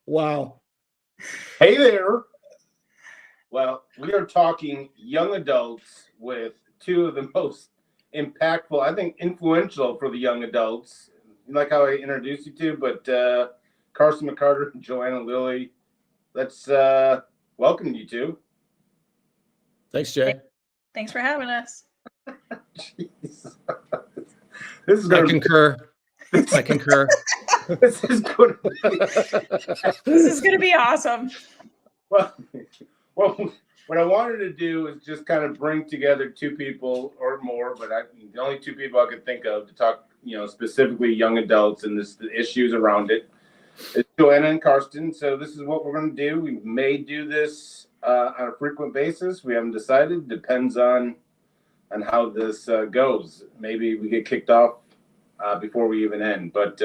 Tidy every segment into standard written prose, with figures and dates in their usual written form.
Wow. Hey there. Well, we are talking young adults with two of the most impactful, I think, influential for the young adults. Like how I introduced you to, but Carsten, McCarter, and Joanna, Lilley. Let's welcome you two. Thanks, Jay. Thanks for having us. Jeez. This is I concur. I concur. This is going to be awesome. Well, what I wanted to do is just kind of bring together two people or more, but the only two people I could think of to talk, specifically young adults and the issues around it is Joanna and Carsten. So this is what we're going to do. We may do this on a frequent basis. We haven't decided. Depends on how this goes. Maybe we get kicked off before we even end. But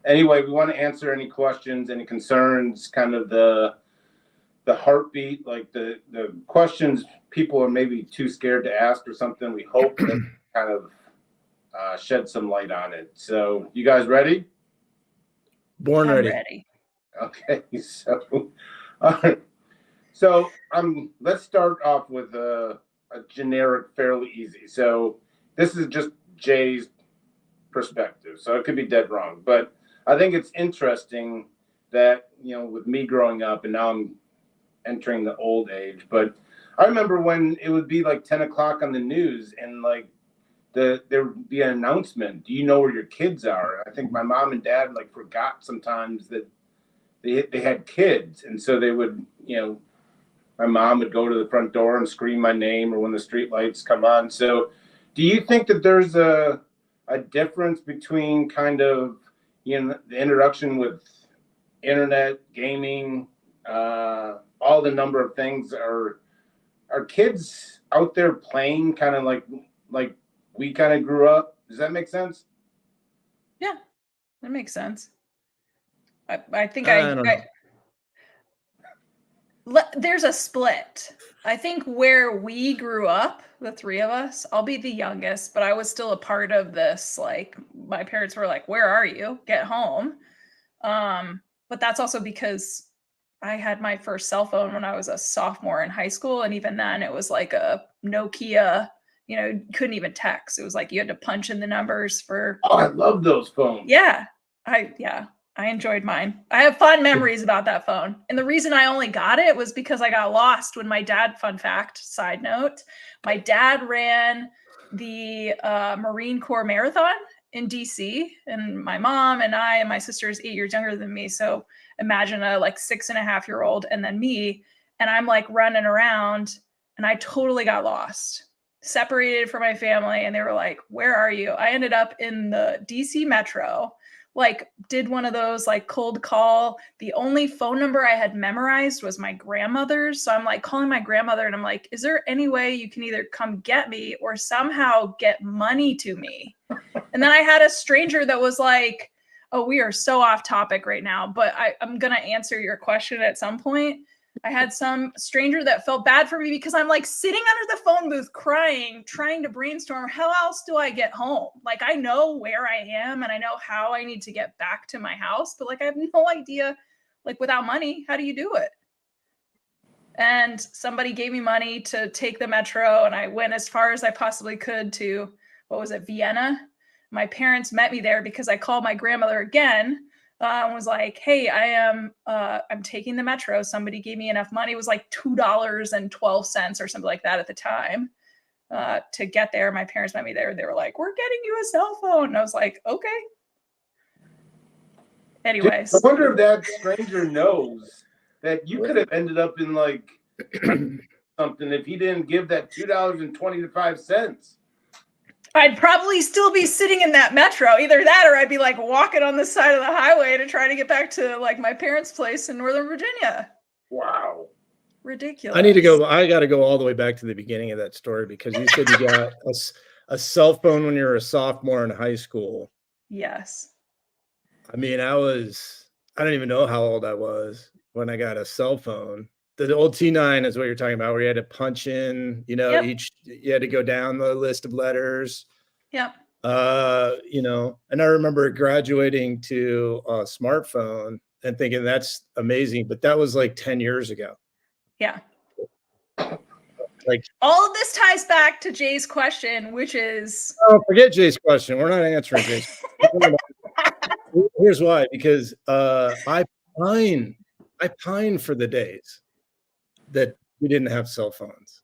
anyway, we want to answer any questions, any concerns, kind of the heartbeat, like the questions people are maybe too scared to ask or something. We hope that kind of shed some light on it. So you guys ready? Born ready. Okay, so all right. So let's start off with a generic, fairly easy. So this is just Jay's perspective, so it could be dead wrong, but I think it's interesting that with me growing up, and now I'm entering the old age, but I remember when it would be like 10 o'clock on the news and like there would be an announcement, do you know where your kids are? I think my mom and dad like forgot sometimes that they had kids, and so they would, my mom would go to the front door and scream my name or when the street lights come on. So do you think that there's a difference between kind of, the introduction with internet, gaming, all the number of things? Are kids out there playing kind of like we kind of grew up? Does that make sense? Yeah, that makes sense. I think there's a split. I think where we grew up, the three of us, I'll be the youngest, but I was still a part of this. Like my parents were like, "Where are you? Get home." But that's also because I had my first cell phone when I was a sophomore in high school. And even then it was like a Nokia, you couldn't even text. It was like you had to punch in the numbers for. Oh, I love those phones. Yeah. I enjoyed mine. I have fond memories about that phone. And the reason I only got it was because I got lost when my dad, fun fact, side note, my dad ran the Marine Corps Marathon in DC, and my mom and I and my sister is 8 years younger than me. So imagine a like 6.5-year-old and then me, and I'm like running around and I totally got lost, separated from my family. And they were like, "Where are you?" I ended up in the DC Metro, like did one of those like cold call. The only phone number I had memorized was my grandmother's. So I'm like calling my grandmother and I'm like, "Is there any way you can either come get me or somehow get money to me?" And then I had a stranger that was like, oh, we are so off topic right now, but I'm going to answer your question at some point. I had some stranger that felt bad for me because I'm like sitting under the phone booth crying, trying to brainstorm, how else do I get home? Like I know where I am and I know how I need to get back to my house, but like I have no idea, like without money, how do you do it? And somebody gave me money to take the metro, and I went as far as I possibly could to, what was it, Vienna? My parents met me there because I called my grandmother again. And was like, "Hey, I'm taking the metro. Somebody gave me enough money." It was like $2.12 or something like that at the time to get there. My parents met me there. They were like, "We're getting you a cell phone." And I was like, "Okay." Anyways. I wonder if that stranger knows that you could have ended up in like something if he didn't give that $2.25. I'd probably still be sitting in that metro. Either that or I'd be like walking on the side of the highway to try to get back to like my parents' place in Northern Virginia. Wow. Ridiculous. I got to go all the way back to the beginning of that story because you said you got a cell phone when you were a sophomore in high school. Yes. I mean, I don't even know how old I was when I got a cell phone. The old T9 is what you're talking about, where you had to punch in, Yep. you had to go down the list of letters. Yep. And I remember graduating to a smartphone and thinking that's amazing, but that was like 10 years ago. Yeah. Like, all of this ties back to Jay's question, which is forget Jay's question. We're not answering Jay's question. Here's why, because I pine for the days that we didn't have cell phones.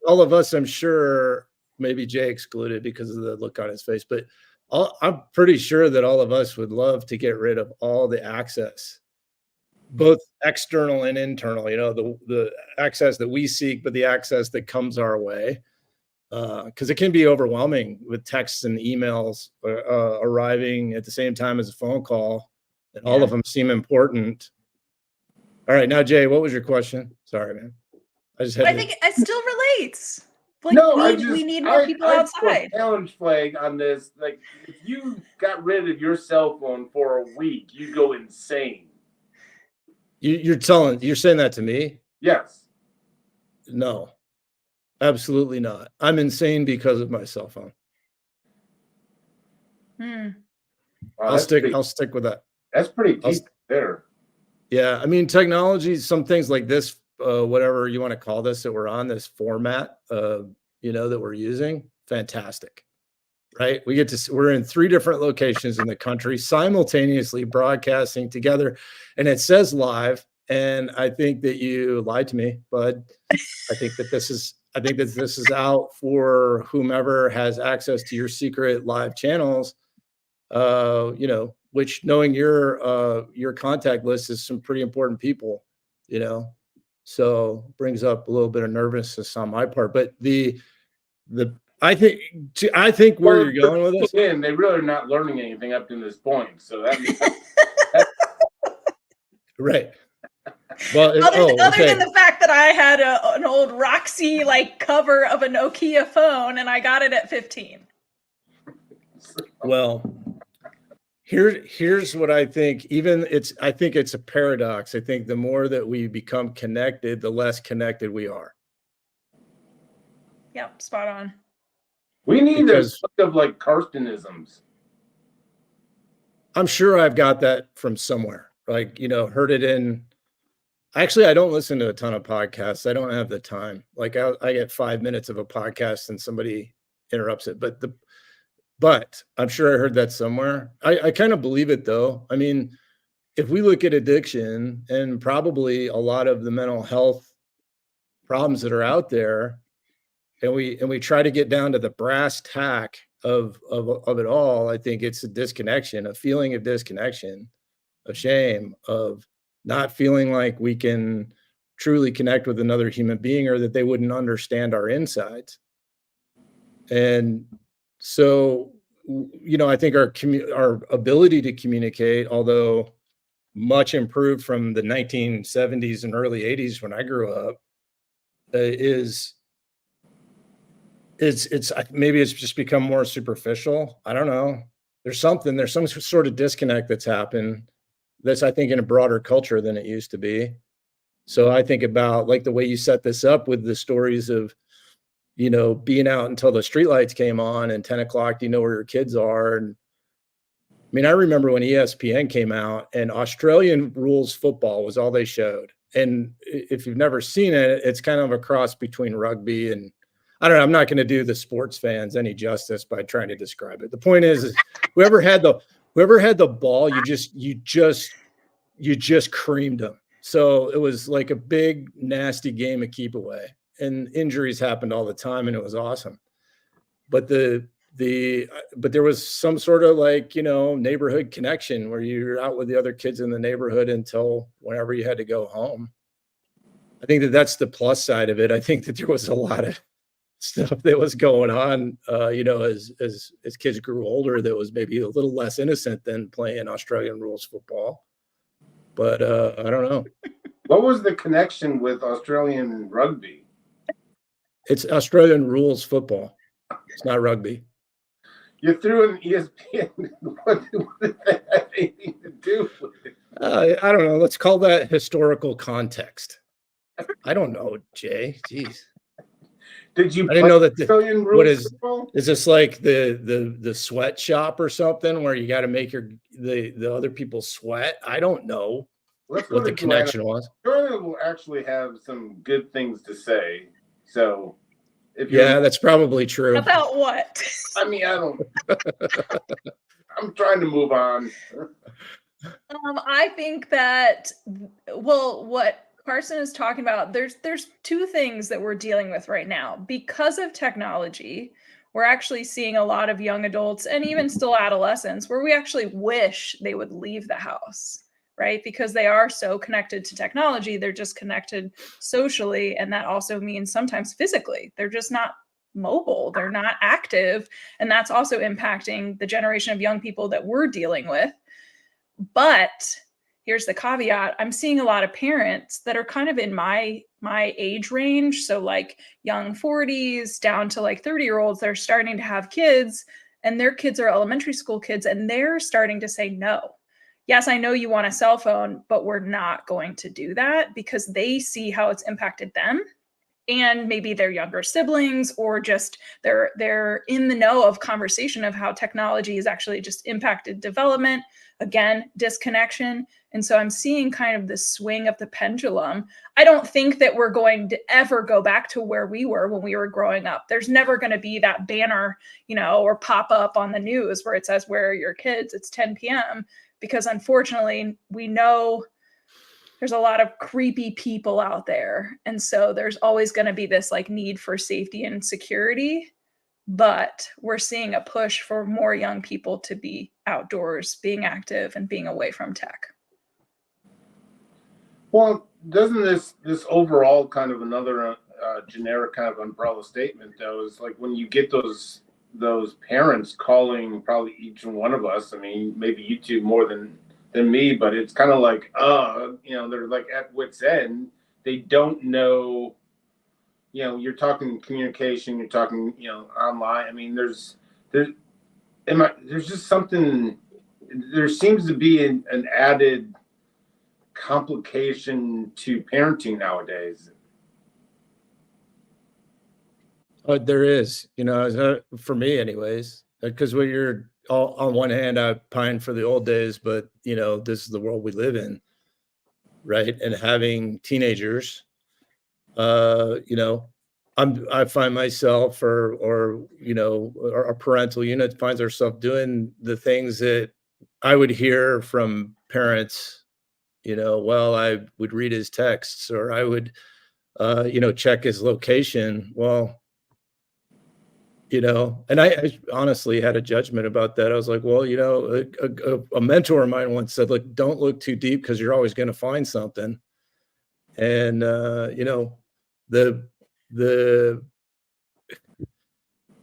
All of us, I'm sure, maybe Jay excluded because of the look on his face, but I'm pretty sure that all of us would love to get rid of all the access, both external and internal, the access that we seek, but the access that comes our way. Because it can be overwhelming with texts and emails arriving at the same time as a phone call, and all of them seem important. All right, now Jay, what was your question? Sorry, man. I think it still relates. Like, we need more people outside. Challenge flag on this. Like, if you got rid of your cell phone for a week, you go insane. You're saying that to me? Yes. No. Absolutely not. I'm insane because of my cell phone. Wow, I'll stick with that. That's pretty deep there. Yeah, I mean, technology, some things like this, whatever you want to call this, that we're on this format, that we're using, fantastic, right? We're in 3 different locations in the country, simultaneously broadcasting together, and it says live. And I think that you lied to me, bud. I think that this is out for whomever has access to your secret live channels. Which, knowing your contact list is some pretty important people, so brings up a little bit of nervousness on my part. But I think where you're going with this, they really are not learning anything up to this point. So right. Well, other than the fact that I had an old Roxy cover of a Nokia phone, and I got it at 15. Well, here's what I think. I think it's a paradox. I think the more that we become connected, the less connected we are. Yep, spot on. We need a sort of Carstenisms. I'm sure I've got that from somewhere. Heard it in. Actually, I don't listen to a ton of podcasts. I don't have the time. I get 5 minutes of a podcast and somebody interrupts it. But I'm sure I heard that somewhere. I kind of believe it, though. I mean, if we look at addiction and probably a lot of the mental health problems that are out there, and we try to get down to the brass tack of it all, I think it's a feeling of disconnection, of shame, of not feeling like we can truly connect with another human being, or that they wouldn't understand our insides. And so, I think our ability to communicate, although much improved from the 1970s and early 80s when I grew up, it's maybe it's just become more superficial. I don't know. There's some sort of disconnect that's happened. That's, I think, in a broader culture than it used to be. So I think about the way you set this up with the stories of, being out until the streetlights came on and 10 o'clock, do you know where your kids are? And I mean, I remember when ESPN came out and Australian rules football was all they showed. And if you've never seen it, it's kind of a cross between rugby and, I don't know, I'm not going to do the sports fans any justice by trying to describe it. The point is whoever had the ball, you just creamed them. So it was like a big, nasty game of keep away, and injuries happened all the time, and it was awesome. But but there was some sort of neighborhood connection where you're out with the other kids in the neighborhood until whenever you had to go home. I think that's the plus side of it. I think that there was a lot of stuff that was going on, as kids grew older, that was maybe a little less innocent than playing Australian rules football. But I don't know. What was the connection with Australian rugby? It's Australian rules football. It's not rugby. You threw an ESPN. What did that have anything to do with it? I don't know. Let's call that historical context. I don't know, Jay. Jeez. Did you I didn't play know that. Australian What rules is football? this like the sweatshop or something where you got to make the other people sweat? I don't know Let's go what to the Joanna. connection was. Joanna will actually have some good things to say. So if Yeah, you're, that's probably true. About what? I mean, I don't. I'm trying to move on. I think that, well, what Carson is talking about, there's two things that we're dealing with right now. Because of technology, we're actually seeing a lot of young adults and even still adolescents where we actually wish they would leave the house, right? Because they are so connected to technology, they're just connected socially, and that also means sometimes physically. They're just not mobile, they're not active, and that's also impacting the generation of young people that we're dealing with. But here's the caveat. I'm seeing a lot of parents that are kind of in my age range. So like young 40s down to like 30-year-olds that are starting to have kids, and their kids are elementary school kids, and they're starting to say no. Yes, I know you want a cell phone, but we're not going to do that because they see how it's impacted them and maybe their younger siblings, or just they're in the know of conversation of how technology has actually just impacted development, again, disconnection. And so I'm seeing kind of the swing of the pendulum. I don't think that we're going to ever go back to where we were when we were growing up. There's never going to be that banner, or pop up on the news where it says, "Where are your kids? It's 10 p.m." Because unfortunately, we know there's a lot of creepy people out there. And so there's always going to be this like need for safety and security. But we're seeing a push for more young people to be outdoors, being active, and being away from tech. Well, doesn't this overall kind of another generic kind of umbrella statement though is like when you get those parents calling probably each one of us. I mean, maybe you two more than me, but it's kind of like, they're like at wit's end. They don't know, you're talking communication, you're talking, online. I mean, there's just something, there seems to be an added complication to parenting nowadays. There is, for me anyways, because when you're all on one hand, I pine for the old days, but this is the world we live in, right? And having teenagers, I find myself or our parental unit finds ourselves doing the things that I would hear from parents, well, I would read his texts or I would, check his location. Well, and I honestly had a judgment about that. I was like, well, a mentor of mine once said, look, don't look too deep because you're always going to find something. And, the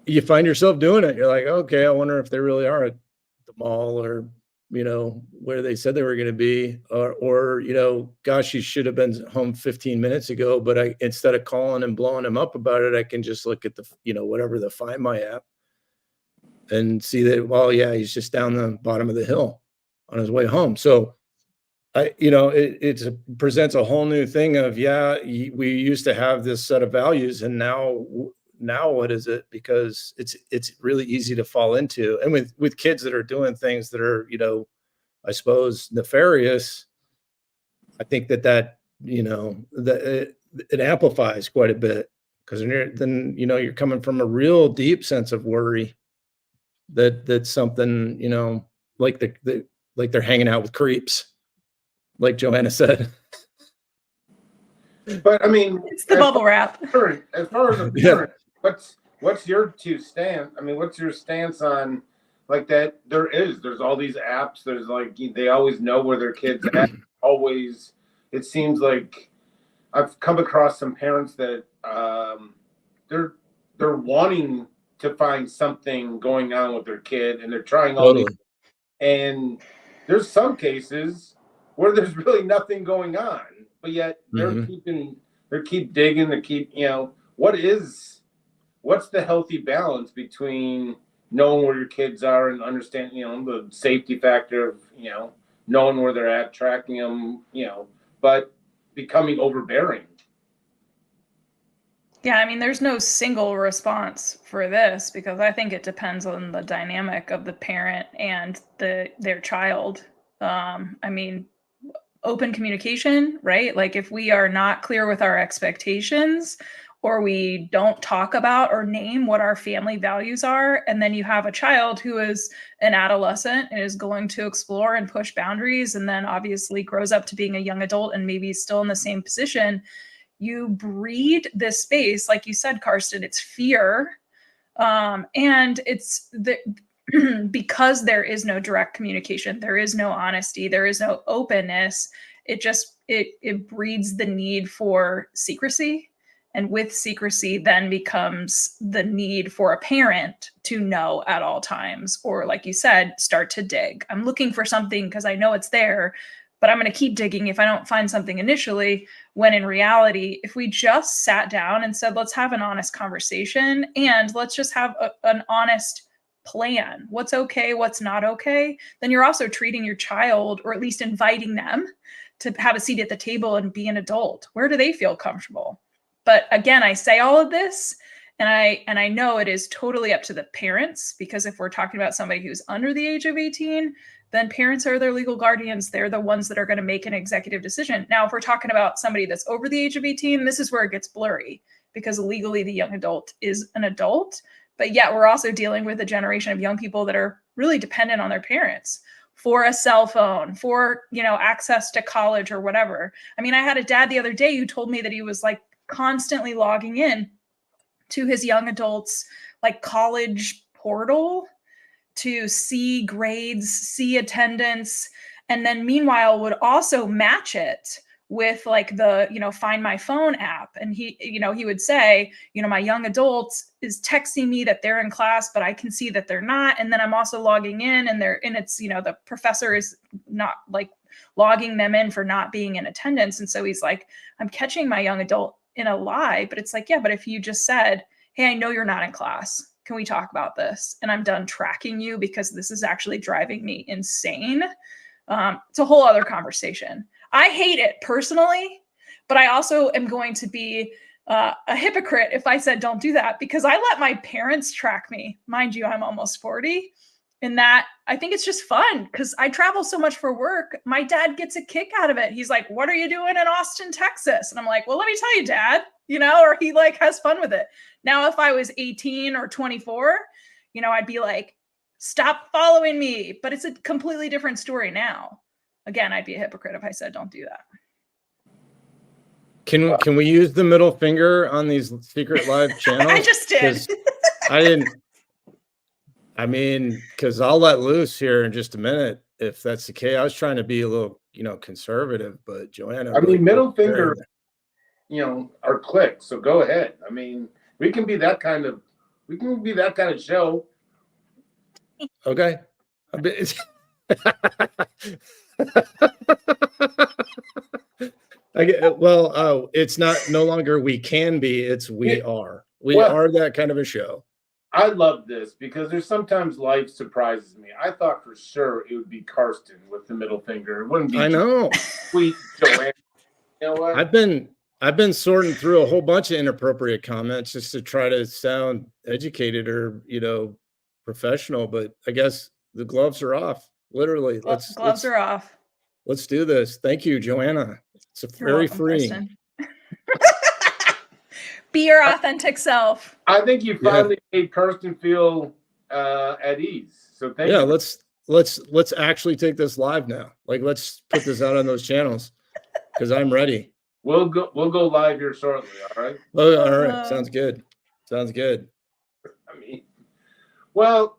you find yourself doing it. You're like, okay, I wonder if they really are at the mall or, where they said they were going to be, or, gosh, you should have been home 15 minutes ago, but instead of calling and blowing him up about it, I can just look at the, whatever the Find My app and see that, well, yeah, he's just down the bottom of the hill on his way home. So it presents a whole new thing of, we used to have this set of values and now what is it? Because it's really easy to fall into. And with kids that are doing things that are, I suppose nefarious, I think that it amplifies quite a bit because then you're coming from a real deep sense of worry that's something, like like they're hanging out with creeps, like Joanna said. But I mean, It's the bubble wrap. As far as a parent, what's your two stance? I mean, what's your stance on like that? There's all these apps. There's like they always know where their kids at. Always, it seems like I've come across some parents that they're wanting to find something going on with their kid, and they're trying all these. And there's some cases where there's really nothing going on, but yet they're keep digging, they keep, what's the healthy balance between knowing where your kids are and understanding, the safety factor of, knowing where they're at, tracking them, but becoming overbearing. Yeah, I mean, there's no single response for this because I think it depends on the dynamic of the parent and their child. I mean, open communication, right? Like if we are not clear with our expectations or we don't talk about or name what our family values are, and then you have a child who is an adolescent and is going to explore and push boundaries and then obviously grows up to being a young adult and maybe still in the same position, you breed this space, like you said, Carsten, it's fear. And it's the because there is no direct communication, there is no honesty, there is no openness, it breeds the need for secrecy. And with secrecy then becomes the need for a parent to know at all times, or like you said, start to dig. I'm looking for something because I know it's there, but I'm going to keep digging if I don't find something initially, when in reality, if we just sat down and said, let's have an honest conversation and let's just have an honest plan, what's okay, what's not okay, then you're also treating your child, or at least inviting them to have a seat at the table and be an adult. Where do they feel comfortable? But again, I say all of this, and I know it is totally up to the parents, because if we're talking about somebody who's under the age of 18, then parents are their legal guardians. They're the ones that are going to make an executive decision. Now, if we're talking about somebody that's over the age of 18, this is where it gets blurry, because legally the young adult is an adult, but yet we're also dealing with a generation of young people that are really dependent on their parents for a cell phone, for, access to college or whatever. I mean, I had a dad the other day who told me that he was like constantly logging in to his young adults like college portal to see grades, see attendance, and then meanwhile would also match it with like the, Find My Phone app. And he would say, my young adult is texting me that they're in class, but I can see that they're not. And then I'm also logging in and it's, the professor is not like logging them in for not being in attendance. And so he's like, I'm catching my young adult in a lie. But it's like, yeah, but if you just said, hey, I know you're not in class, can we talk about this? And I'm done tracking you because this is actually driving me insane. It's a whole other conversation. I hate it personally, but I also am going to be a hypocrite if I said don't do that, because I let my parents track me. Mind you, I'm almost 40. And that I think it's just fun because I travel so much for work. My dad gets a kick out of it. He's like, what are you doing in Austin, Texas? And I'm like, well, let me tell you, Dad, or he like has fun with it. Now, if I was 18 or 24, I'd be like, stop following me. But it's a completely different story now. Again, I'd be a hypocrite if I said don't do that. Can we use the middle finger on these secret live channels? I just did. I didn't. I mean, because I'll let loose here in just a minute if that's the case. I was trying to be a little, conservative, but Joanna. I mean, middle finger, are clicks. So go ahead. I mean, we can be that kind of show. Okay. It's no longer we can be, it's we are. We are that kind of a show. I love this because there's sometimes life surprises me. I thought for sure it would be Carsten with the middle finger. It wouldn't be. I know. Sweet Joanna. You know what? I've been sorting through a whole bunch of inappropriate comments just to try to sound educated or, professional, but I guess the gloves are off. Literally. Gloves are off. Let's do this. Thank you, Joanna. It's very freeing. Be your authentic self. I think you finally made Carsten feel at ease. So thank you. Let's actually take this live now. Like, let's put this out on those channels because I'm ready. We'll go live here shortly. All right. Oh, all right. Sounds good. I mean, well,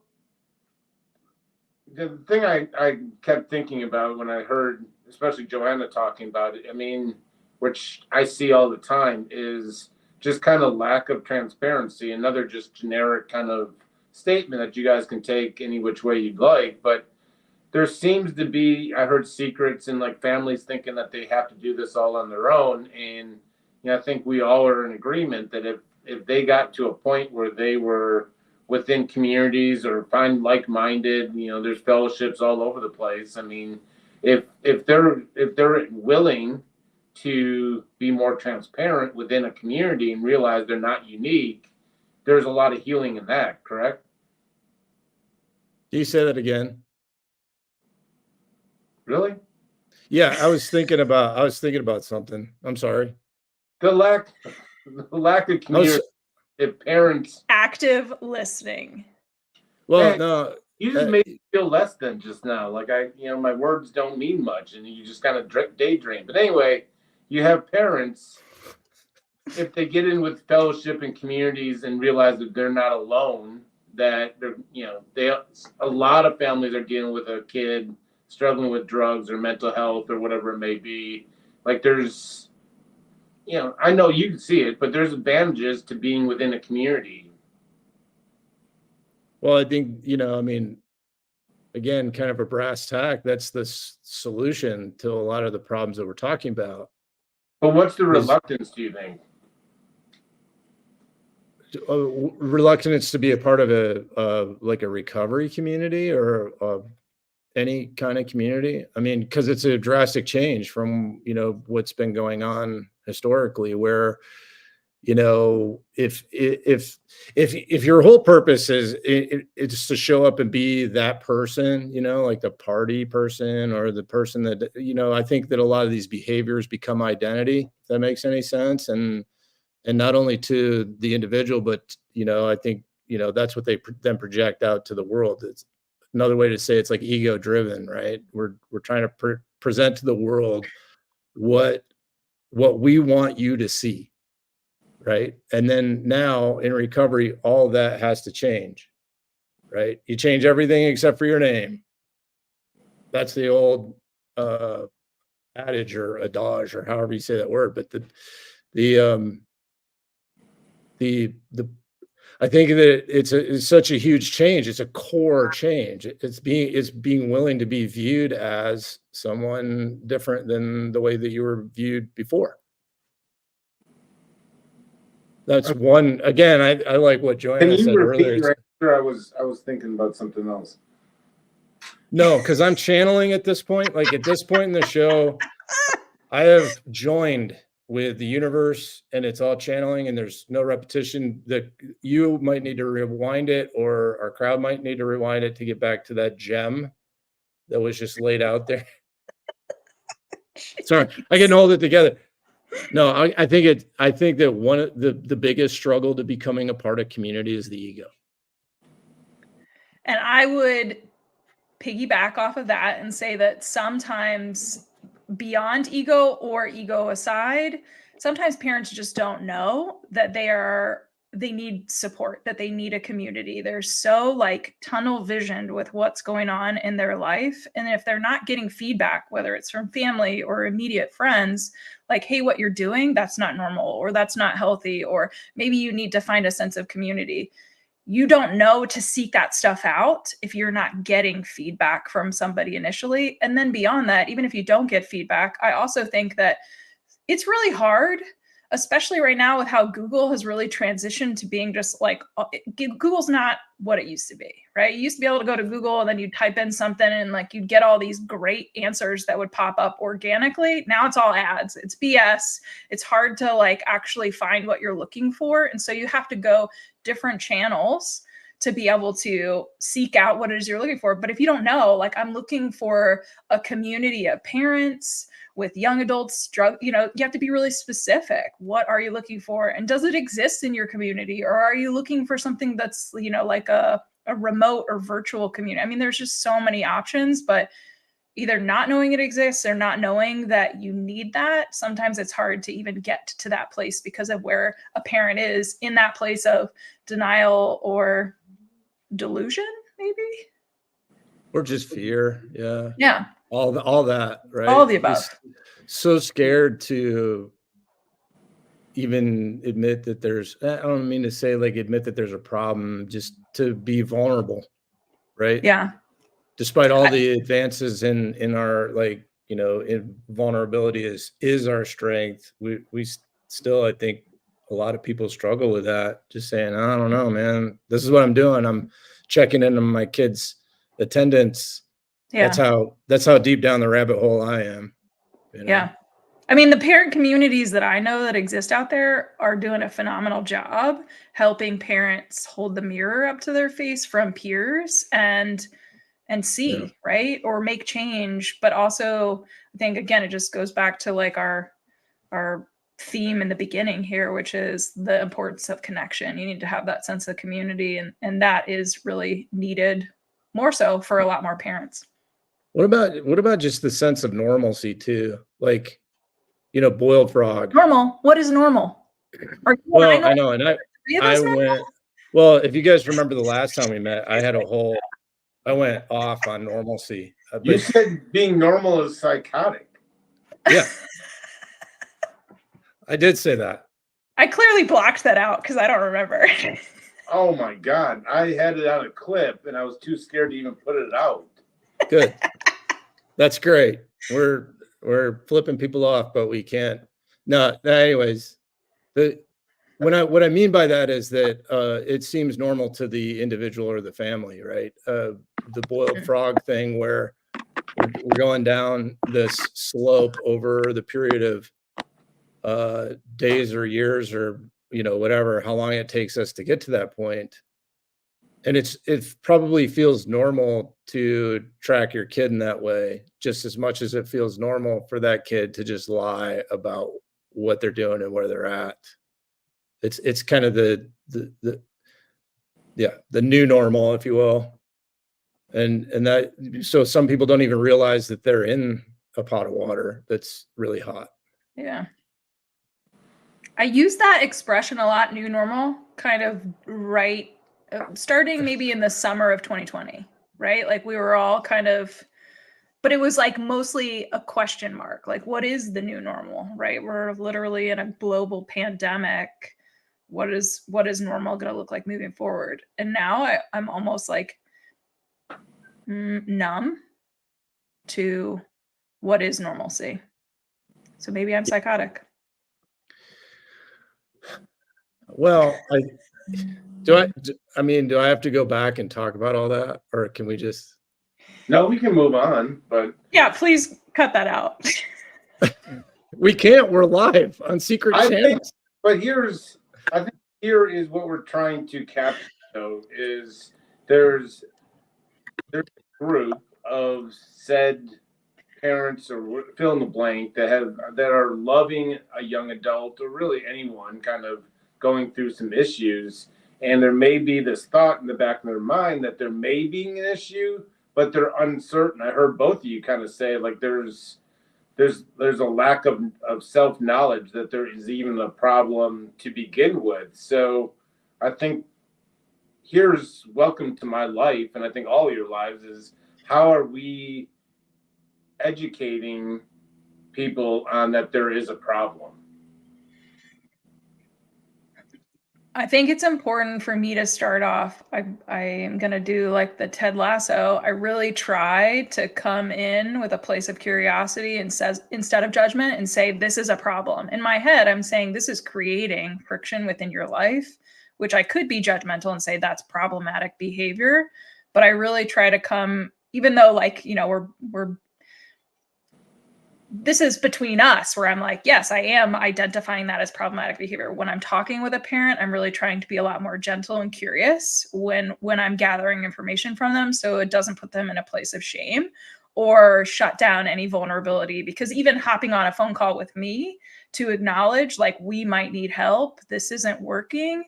the thing I kept thinking about when I heard, especially Joanna talking about it, I mean, which I see all the time, is just kind of lack of transparency. Another just generic kind of statement that you guys can take any which way you'd like. But there seems to be, I heard secrets and like families thinking that they have to do this all on their own. And, I think we all are in agreement that if they got to a point where they were within communities or find like-minded, there's fellowships all over the place. I mean, if they're willing to be more transparent within a community and realize they're not unique, there's a lot of healing in that, correct? Can you say that again? Really? Yeah, I was thinking about something. I'm sorry. The lack of community. If parents Active listening. Well, Man, no, you just made me feel less than just now. Like my words don't mean much, and you just kind of daydream. But anyway, you have parents, if they get in with fellowship and communities and realize that they're not alone, that a lot of families are dealing with a kid struggling with drugs or mental health or whatever it may be. Like there's, I know you can see it, but there's advantages to being within a community. well, I think, again, kind of a brass tack, that's the solution to a lot of the problems that we're talking about. But what's the reluctance, do you think? Reluctance to be a part of a recovery community or any kind of community. I mean, because it's a drastic change from, what's been going on historically, where, if your whole purpose is it's to show up and be that person, like the party person or the person that, I think that a lot of these behaviors become identity, if that makes any sense. And not only to the individual, but, I think, that's what they then project out to the world. It's another way to say it's like ego driven, right? We're trying to present to the world what we want you to see. Right. And then now in recovery, all that has to change, right? You change everything except for your name. That's the old adage or adage or however you say that word. But I think that it's such a huge change. It's a core change. It's being willing to be viewed as someone different than the way that you were viewed before. That's one. Again, I like what Joanna said earlier. I was thinking about something else. No, because I'm channeling at this point. Like at this point in the show, I have joined with the universe, and it's all channeling, and there's no repetition. That you might need to rewind it, or our crowd might need to rewind it to get back to that gem that was just laid out there. Sorry, I can hold it together. No, I think that one of the biggest struggle to becoming a part of community is the ego. And I would piggyback off of that and say that sometimes beyond ego or ego aside, sometimes parents just don't know that they need support, that they need a community. They're so tunnel visioned with what's going on in their life. And if they're not getting feedback, whether it's from family or immediate friends, like, hey, what you're doing, that's not normal, or that's not healthy, or maybe you need to find a sense of community. You don't know to seek that stuff out if you're not getting feedback from somebody initially. And then beyond that, even if you don't get feedback, I also think that it's really hard, especially right now with how Google has really transitioned to being just Google's not what it used to be, right? You used to be able to go to Google and then you'd type in something and you'd get all these great answers that would pop up organically. Now it's all ads. It's BS. It's hard to actually find what you're looking for. And so you have to go different channels to be able to seek out what it is you're looking for. But if you don't know, I'm looking for a community of parents with young adults, you have to be really specific. What are you looking for? And does it exist in your community? Or are you looking for something that's, like a remote or virtual community? I mean, there's just so many options, but either not knowing it exists or not knowing that you need that, sometimes it's hard to even get to that place because of where a parent is in that place of denial or delusion, maybe. Or just fear. Yeah. Yeah. All that, right? All the above. So scared to even admit that I don't mean to say admit that there's a problem, just to be vulnerable, right? Yeah. Despite all the advances in our in vulnerability is our strength. We still, I think a lot of people struggle with that. Just saying, I don't know, man, this is what I'm doing. I'm checking into my kids' attendance. Yeah. That's how deep down the rabbit hole I am. Yeah. I mean, the parent communities that I know that exist out there are doing a phenomenal job helping parents hold the mirror up to their face from peers and see, right? Or make change. But also, I think again, it just goes back to like our theme in the beginning here, which is the importance of connection. You need to have that sense of community, and that is really needed more so for a lot more parents. What about just the sense of normalcy too? Like, you know, boiled frog. Normal. What is normal? Well, I know, and I normal? went. Well, if you guys remember the last time we met, I went off on normalcy. You said being normal is psychotic. Yeah, I did say that. I clearly blocked that out because I don't remember. Oh my God. I had it on a clip and I was too scared to even put it out. Good. That's great. We're flipping people off, but we can't. No, anyways, what I mean by that is that it seems normal to the individual or the family, right? The boiled frog thing where we're going down this slope over the period of days or years or, you know, whatever, how long it takes us to get to that point. And it probably feels normal to track your kid in that way, just as much as it feels normal for that kid to just lie about what they're doing and where they're at. It's kind of the new normal, if you will. And that, so some people don't even realize that they're in a pot of water that's really hot. Yeah. I use that expression a lot, new normal, kind of right starting maybe in the summer of 2020, right? Like we were all kind of, but it was like mostly a question mark. Like, what is the new normal, right? We're literally in a global pandemic. What is normal going to look like moving forward? And now I'm almost like numb to what is normalcy. So maybe I'm psychotic. Well, do I have to go back and talk about all that, or can we just? No, we can move on, but yeah, please cut that out. We can't. We're live on secret channels. But I think here is what we're trying to capture. Though is there's a group of said parents or fill in the blank that are loving a young adult or really anyone kind of going through some issues, and there may be this thought in the back of their mind that there may be an issue, but they're uncertain. I heard both of you kind of say like there's a lack of self-knowledge that there is even a problem to begin with. So I think here's welcome to my life, and I think all your lives, is how are we educating people on that there is a problem? I think it's important for me to start off. I am going to do like the Ted Lasso. I really try to come in with a place of curiosity and says, instead of judgment, and say, this is a problem. In my head, I'm saying this is creating friction within your life, which I could be judgmental and say that's problematic behavior. But I really try to come, even though like, you know, this is between us where I'm like, yes, I am identifying that as problematic behavior. When I'm talking with a parent, I'm really trying to be a lot more gentle and curious when I'm gathering information from them, so it doesn't put them in a place of shame or shut down any vulnerability. Because even hopping on a phone call with me to acknowledge like we might need help, this isn't working,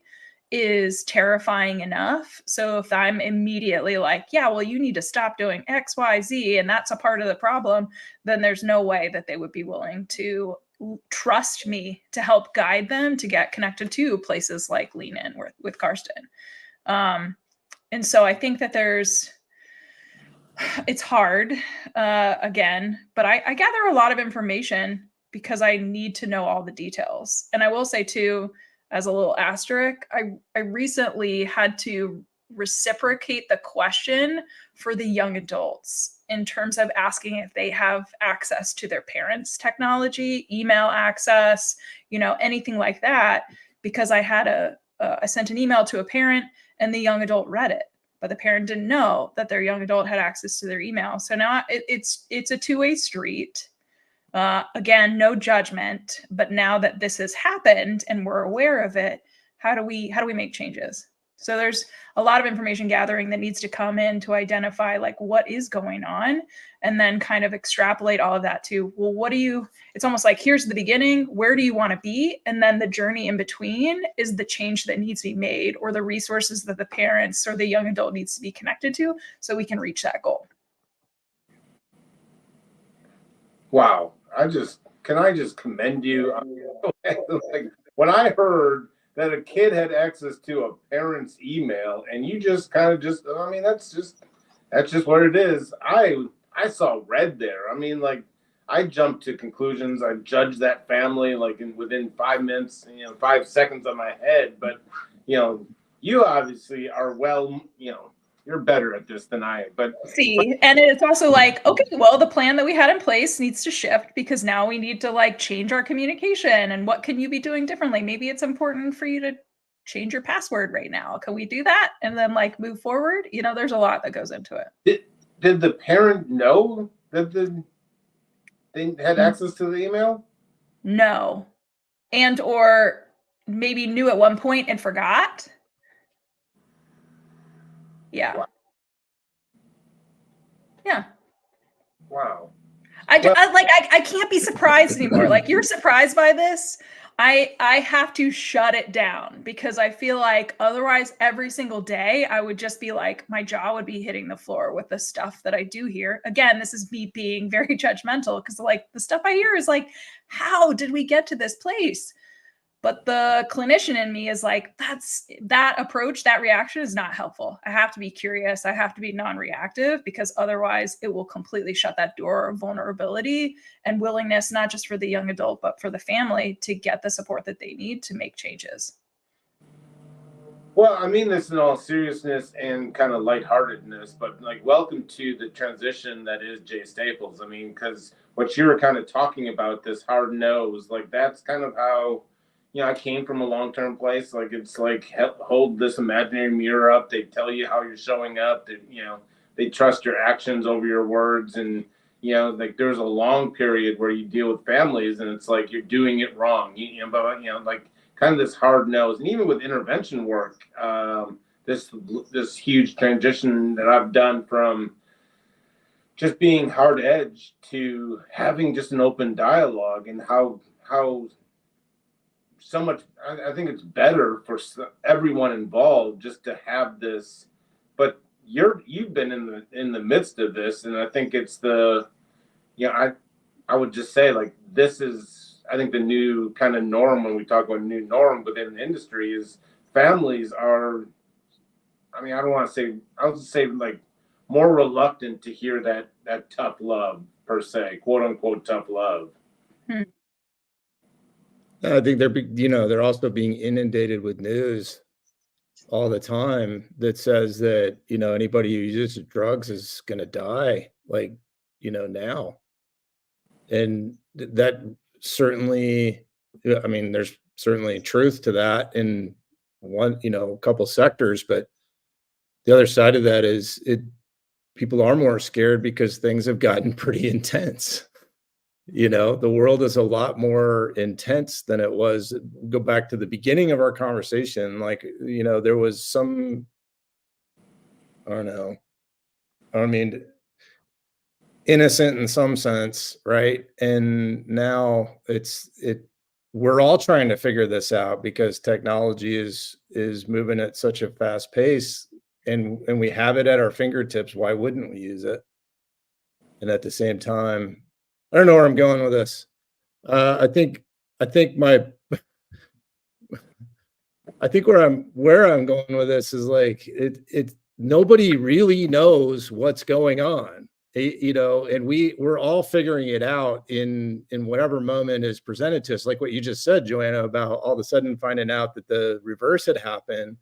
is terrifying enough. So if I'm immediately like, yeah, well, you need to stop doing X, Y, Z, and that's a part of the problem, then there's no way that they would be willing to trust me to help guide them to get connected to places like Lean In with Carsten. And so I think that it's hard, again, but I gather a lot of information because I need to know all the details. And I will say too, as a little asterisk, I recently had to reciprocate the question for the young adults in terms of asking if they have access to their parents' technology, email access, you know, anything like that, because I had I sent an email to a parent and the young adult read it, but the parent didn't know that their young adult had access to their email. So now it's a two-way street. Again, no judgment, but now that this has happened and we're aware of it, how do we make changes? So there's a lot of information gathering that needs to come in to identify like what is going on, and then kind of extrapolate all of that to, well, it's almost like, here's the beginning, where do you want to be? And then the journey in between is the change that needs to be made, or the resources that the parents or the young adult needs to be connected to so we can reach that goal. Wow. Can I just commend you? Like, when I heard that a kid had access to a parent's email and you just kind of I mean, that's just what it is. I saw red there. I mean, like, I jumped to conclusions. I judged that family like within 5 minutes, 5 seconds on my head. But, you obviously are you're better at this than I am. But and it's also like, okay, well, the plan that we had in place needs to shift because now we need to like change our communication. And what can you be doing differently? Maybe it's important for you to change your password right now. Can we do that? And then like move forward? There's a lot that goes into it. Did the parent know that they had access to the email? No. And or maybe knew at one point and forgot. Yeah. Wow. Yeah. Wow. I can't be surprised anymore. Like, you're surprised by this. I have to shut it down because I feel like otherwise every single day I would just be like, my jaw would be hitting the floor with the stuff that I do hear. Again, this is me being very judgmental because like the stuff I hear is like, how did we get to this place? But the clinician in me is like, that approach, that reaction is not helpful. I have to be curious. I have to be non-reactive because otherwise it will completely shut that door of vulnerability and willingness, not just for the young adult, but for the family to get the support that they need to make changes. Well, I mean this in all seriousness and kind of lightheartedness, but like, welcome to the transition that is Jay Staples. I mean, because what you were kind of talking about, this hard nose, like that's kind of how, I came from a long-term place. Like, it's like, hold this imaginary mirror up. They tell you how you're showing up. They trust your actions over your words. And, like there's a long period where you deal with families and it's like, you're doing it wrong. Like kind of this hard nose. And even with intervention work, this huge transition that I've done from just being hard edged to having just an open dialogue, and how so much. I think it's better for everyone involved just to have this. But you've been in the midst of this, and I think it's I would just say, like, this is, I think, the new kind of norm. When we talk about new norm within the industry, is families are, I mean, I don't want to say, I would say like more reluctant to hear that tough love, per se, quote unquote tough love. I think they're also being inundated with news all the time that says that, anybody who uses drugs is going to die, like, now. And that certainly, I mean, there's certainly truth to that in one, a couple sectors, but the other side of that is people are more scared because things have gotten pretty intense. The world is a lot more intense than it was. Go back to the beginning of our conversation. Like, there was some, I don't know, I mean, innocent in some sense, right? And now we're all trying to figure this out because technology is moving at such a fast pace, and we have it at our fingertips. Why wouldn't we use it? And at the same time, I don't know where I'm going with this. I think where I'm going with this is like, nobody really knows what's going on, and we're all figuring it out in whatever moment is presented to us. Like what you just said, Joanna, about all of a sudden finding out that the reverse had happened.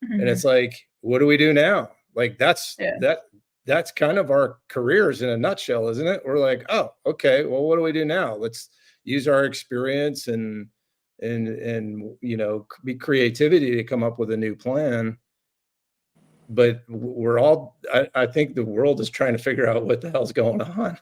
Mm-hmm. And it's like, what do we do now? Like, that's kind of our careers in a nutshell, isn't it? We're like, oh, okay, well, what do we do now? Let's use our experience and be creativity to come up with a new plan. But I think the world is trying to figure out what the hell's going on.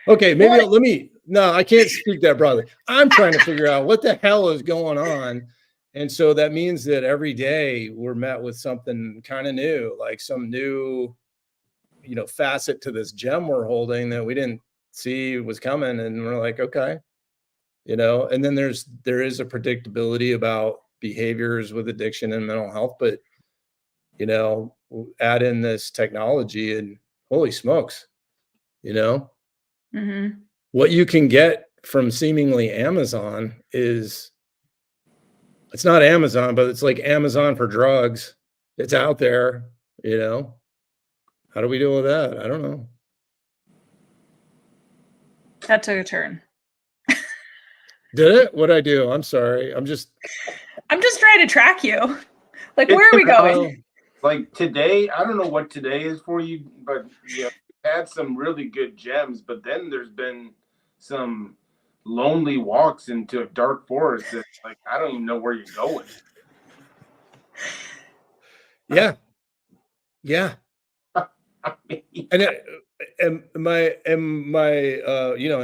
Okay, maybe What? no, I can't speak that broadly. I'm trying to figure out what the hell is going on. And so that means that every day we're met with something kind of new, like some new, facet to this gem we're holding that we didn't see was coming. And we're like, okay, and then there is a predictability about behaviors with addiction and mental health, but add in this technology and holy smokes, Mm-hmm. what you can get from seemingly Amazon it's not Amazon, but it's like Amazon for drugs. It's out there, how do we deal with that? I don't know. That took a turn. Did it? What'd I do? I'm sorry. I'm just trying to track you. Like, where are we going? Like today, I don't know what today is for you, but you've had some really good gems, but then there's been some lonely walks into a dark forest that, like, I don't even know where you're going. Yeah. I mean, And in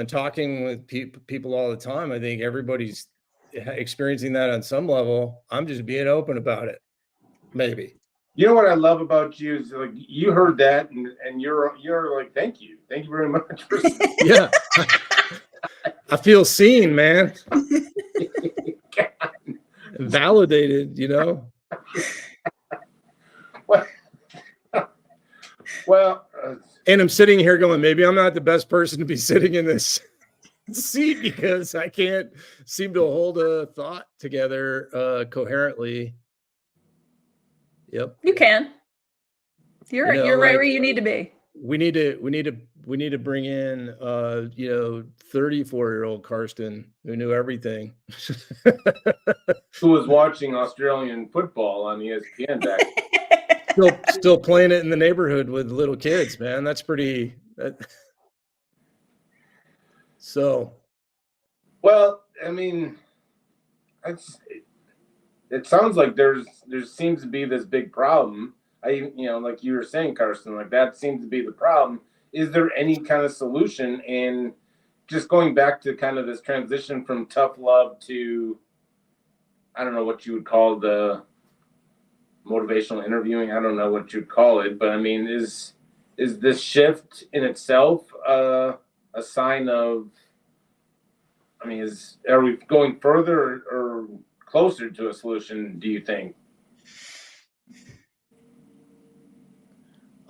talking with people all the time, I think everybody's experiencing that on some level. I'm just being open about it. Maybe. you know what I love about you is, like, you heard that and you're like, thank you very much for Yeah. I feel seen, man. Validated, Well, and I'm sitting here going, maybe I'm not the best person to be sitting in this seat because I can't seem to hold a thought together coherently. Yep. You can. You're right where you need to be. We need to bring in 34-year-old Carsten who knew everything. Who was watching Australian football on ESPN back. Still playing it in the neighborhood with little kids, man. That's pretty. So. Well, I mean, it sounds like there seems to be this big problem. Like you were saying, Carsten, like that seems to be the problem. Is there any kind of solution? And just going back to kind of this transition from tough love to, I don't know what you would call the motivational interviewing. I don't know what you'd call it, but I mean, is this shift in itself a sign of? I mean, are we going further or closer to a solution, do you think?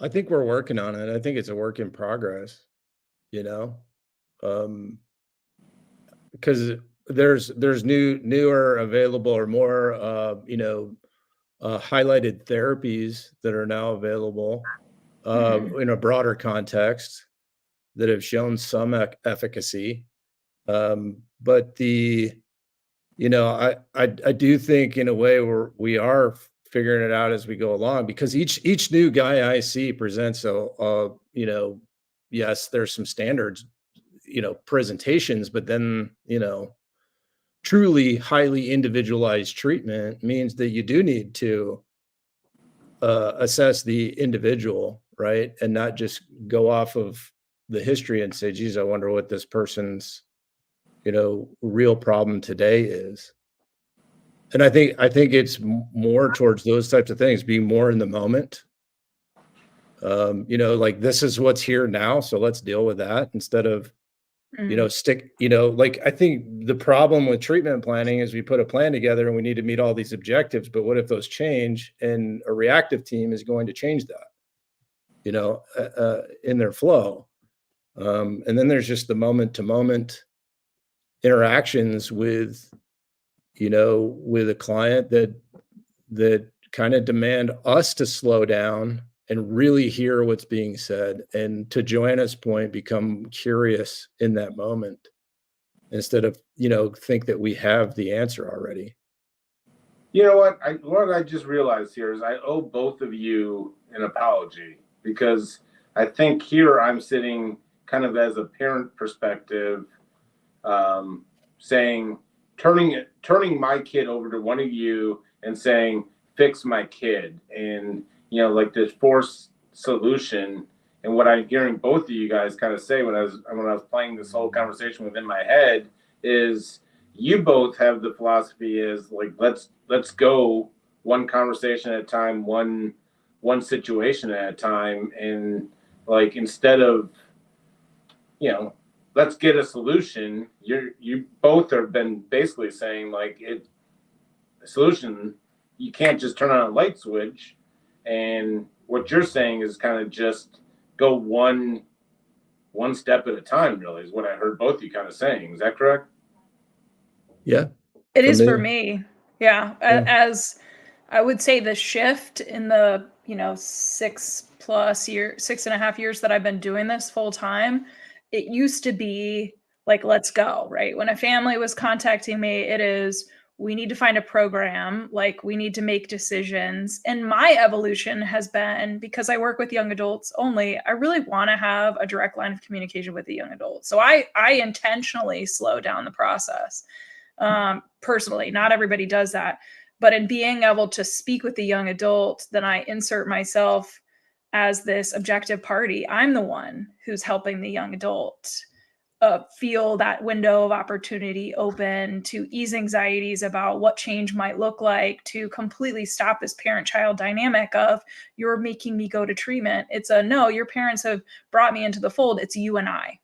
I think we're working on it. I think it's a work in progress, because there's newer available or more, highlighted therapies that are now available in a broader context that have shown some efficacy. But I do think in a way we are figuring it out as we go along, because each new guy I see presents yes, there's some standards, presentations, but then, truly highly individualized treatment means that you do need to assess the individual, right? And not just go off of the history and say, geez, I wonder what this person's, real problem today is. And I think it's more towards those types of things, being more in the moment. Like, this is what's here now, so let's deal with that instead of, like, I think the problem with treatment planning is we put a plan together and we need to meet all these objectives, but what if those change and a reactive team is going to change that, in their flow. And then there's just the moment to moment interactions with a client that kind of demand us to slow down and really hear what's being said. And to Joanna's point, become curious in that moment instead of, think that we have the answer already. You know what? What I just realized here is I owe both of you an apology, because I think here I'm sitting kind of as a parent perspective, saying, turning my kid over to one of you and saying, fix my kid. And, like, this forced solution and what I'm hearing both of you guys kind of say when I was playing this whole conversation within my head is you both have the philosophy is like let's go one conversation at a time, one situation at a time, and like instead of let's get a solution. You both have been basically saying like the solution, you can't just turn on a light switch, and what you're saying is kind of just go one step at a time, really, is what I heard both of you kind of saying. Is that correct? Yeah. It is for me. Yeah. As I would say the shift in the, 6.5 years that I've been doing this full time, it used to be like, let's go, right? When a family was contacting me, it is, we need to find a program, like we need to make decisions. And my evolution has been, because I work with young adults only, I really want to have a direct line of communication with the young adults. So I intentionally slow down the process. Personally, not everybody does that, but in being able to speak with the young adult, then I insert myself as this objective party. I'm the one who's helping the young adult feel that window of opportunity open, to ease anxieties about what change might look like, to completely stop this parent-child dynamic of you're making me go to treatment. It's a no, your parents have brought me into the fold. It's you and I.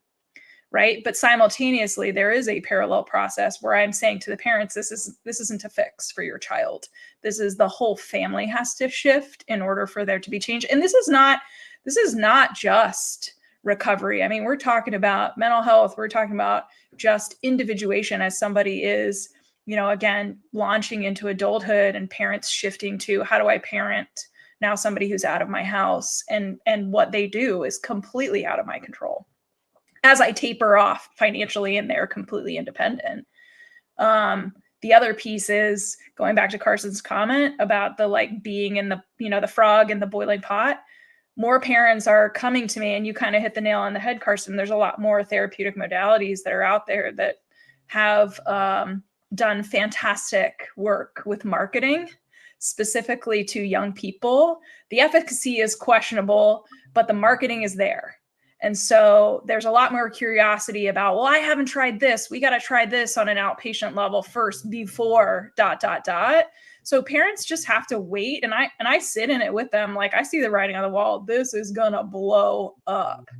Right. But simultaneously, there is a parallel process where I'm saying to the parents, this isn't a fix for your child. This is the whole family has to shift in order for there to be change. And this is not just recovery. I mean, we're talking about mental health. We're talking about just individuation as somebody is, again, launching into adulthood and parents shifting to how do I parent now somebody who's out of my house, and what they do is completely out of my control as I taper off financially and they're completely independent. The other piece is going back to Carsten's comment about the like being in the, the frog in the boiling pot. More parents are coming to me, and you kind of hit the nail on the head, Carsten. There's a lot more therapeutic modalities that are out there that have done fantastic work with marketing, specifically to young people. The efficacy is questionable, but the marketing is there. And so there's a lot more curiosity about, well, I haven't tried this. We got to try this on an outpatient level first before ... So parents just have to wait. And I sit in it with them. Like, I see the writing on the wall. This is going to blow up.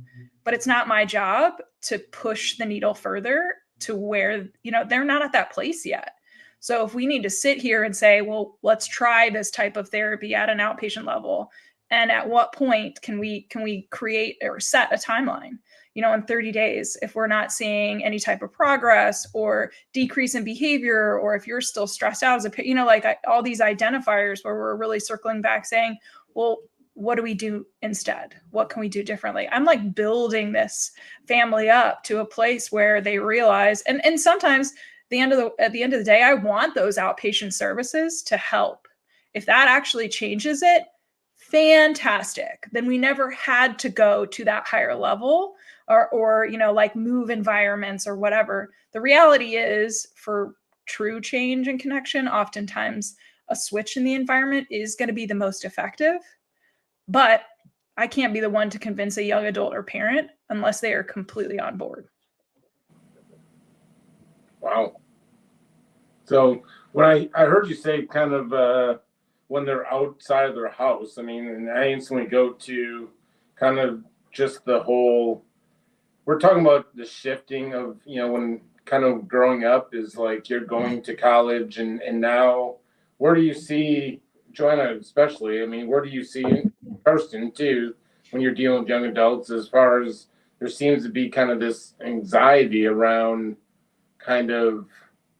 But it's not my job to push the needle further to where, they're not at that place yet. So if we need to sit here and say, well, let's try this type of therapy at an outpatient level, and at what point can we create or set a timeline, in 30 days, if we're not seeing any type of progress or decrease in behavior, or if you're still stressed out as all these identifiers where we're really circling back saying, well, what do we do instead? What can we do differently? I'm like building this family up to a place where they realize, and sometimes at the end of the day, I want those outpatient services to help. If that actually changes it, fantastic. Then we never had to go to that higher level or move environments or whatever. The reality is, for true change and connection, oftentimes a switch in the environment is going to be the most effective. But I can't be the one to convince a young adult or parent unless they are completely on board. Wow. So when I heard you say kind of when they're outside of their house, I mean, and I instantly go to kind of just the whole, we're talking about the shifting of, when kind of growing up is like you're going to college and now where do you see, Joanna especially, I mean, where do you see Carsten too, when you're dealing with young adults, as far as there seems to be kind of this anxiety around kind of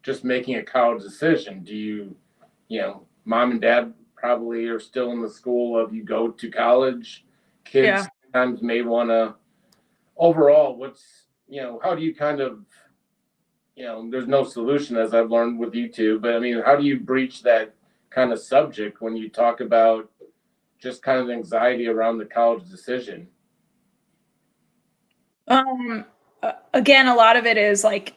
just making a college decision? Do you, mom and dad probably are still in the school of you go to college. Kids sometimes may want to, overall, what's, how do you kind of, there's no solution, as I've learned with you two, but I mean, how do you breach that kind of subject when you talk about just kind of anxiety around the college decision? Again, a lot of it is like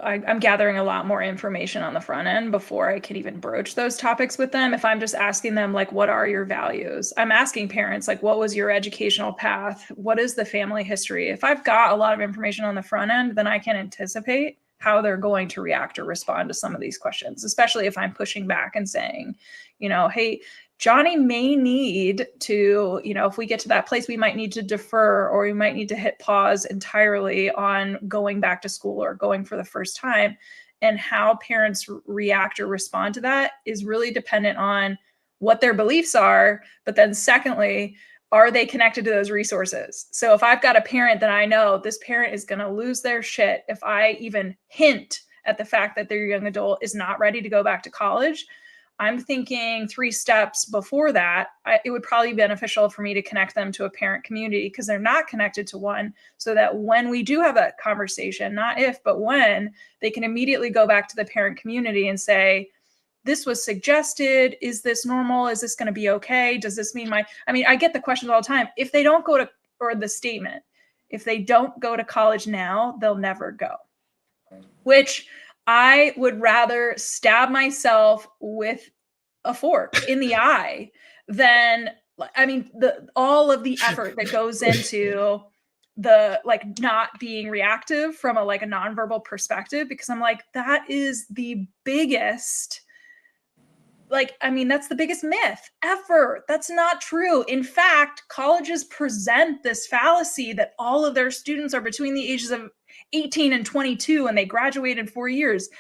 I'm gathering a lot more information on the front end before I can even broach those topics with them. If I'm just asking them, like, what are your values? I'm asking parents, like, what was your educational path? What is the family history? If I've got a lot of information on the front end, then I can anticipate how they're going to react or respond to some of these questions, especially if I'm pushing back and saying, hey, Johnny may need to, if we get to that place, we might need to defer, or we might need to hit pause entirely on going back to school or going for the first time. And how parents react or respond to that is really dependent on what their beliefs are. But then secondly, are they connected to those resources? So if I've got a parent that I know this parent is going to lose their shit if I even hint at the fact that their young adult is not ready to go back to college, I'm thinking 3 steps before that, it would probably be beneficial for me to connect them to a parent community because they're not connected to one, so that when we do have that conversation, not if, but when, they can immediately go back to the parent community and say, this was suggested. Is this normal? Is this going to be okay? Does this mean I get the questions all the time. If they don't go to, or the statement, if they don't go to college now, they'll never go, which I would rather stab myself with a fork in the eye than, all of the effort that goes into the not being reactive from a nonverbal perspective, because I'm like, that is the biggest, that's the biggest myth ever. That's not true. In fact, colleges present this fallacy that all of their students are between the ages of 18 and 22 and they graduate in 4 years.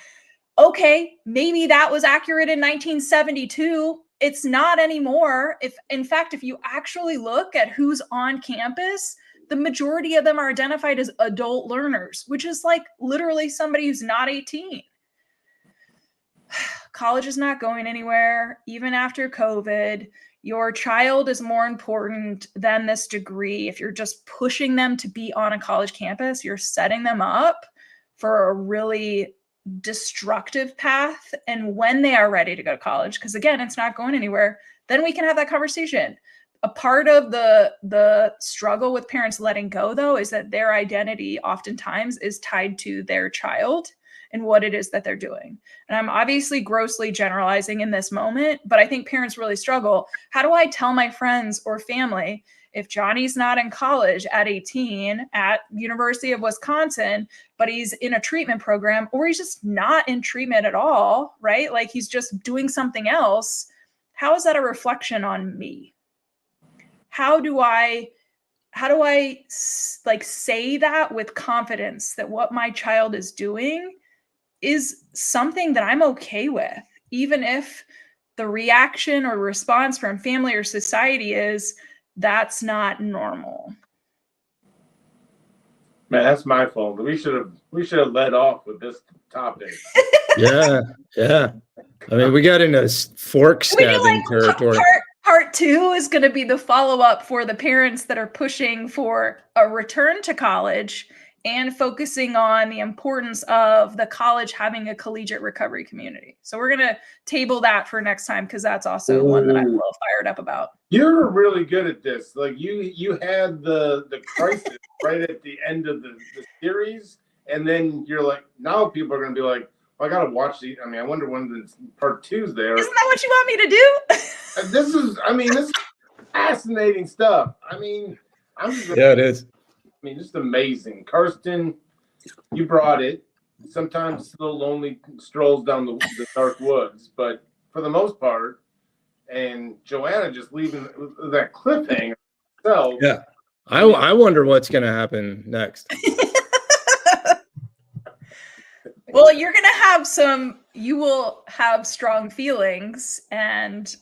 Okay, maybe that was accurate in 1972. It's not anymore. If you actually look at who's on campus, the majority of them are identified as adult learners, which is literally somebody who's not 18. College is not going anywhere, even after COVID. Your child is more important than this degree. If you're just pushing them to be on a college campus, you're setting them up for a really destructive path. And when they are ready to go to college, because again, it's not going anywhere, then we can have that conversation. A part of the struggle with parents letting go, though, is that their identity oftentimes is tied to their child and what it is that they're doing. And I'm obviously grossly generalizing in this moment, but I think parents really struggle. How do I tell my friends or family, if Johnny's not in college at 18 at University of Wisconsin, but he's in a treatment program, or he's just not in treatment at all, right? He's just doing something else. How is that a reflection on me? How do I say that with confidence that what my child is doing is something that I'm okay with, even if the reaction or response from family or society is that's not normal? Man, that's my fault. We should have led off with this topic. Yeah. We got into fork stabbing territory. Part 2 is going to be the follow-up for the parents that are pushing for a return to college and focusing on the importance of the college having a collegiate recovery community. So we're going to table that for next time, because that's also one that I'm a little fired up about. You're really good at this. You had the crisis right at the end of the series, and then you're like, now people are going to be like, well, I got to watch the. I wonder when the part 2's there. Isn't that what you want me to do? This is fascinating stuff. Yeah, it is. Just amazing. Carsten, you brought it. Sometimes it's a little lonely strolls down the dark woods, but for the most part, and Joanna just leaving that cliffhanger. So yeah, I wonder what's going to happen next. Well, you will have strong feelings and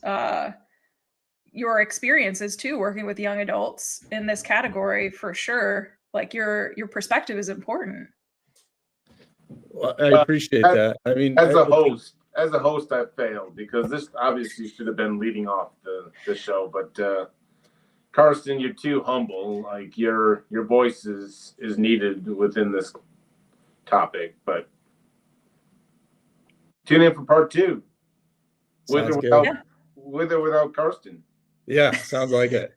your experiences too, working with young adults in this category, for sure. Your perspective is important. Well, I appreciate that. As a host, I failed, because this obviously should have been leading off the show. But Carsten, you're too humble. Your voice is needed within this topic. But tune in for part 2, with or without Carsten. Yeah, sounds like it.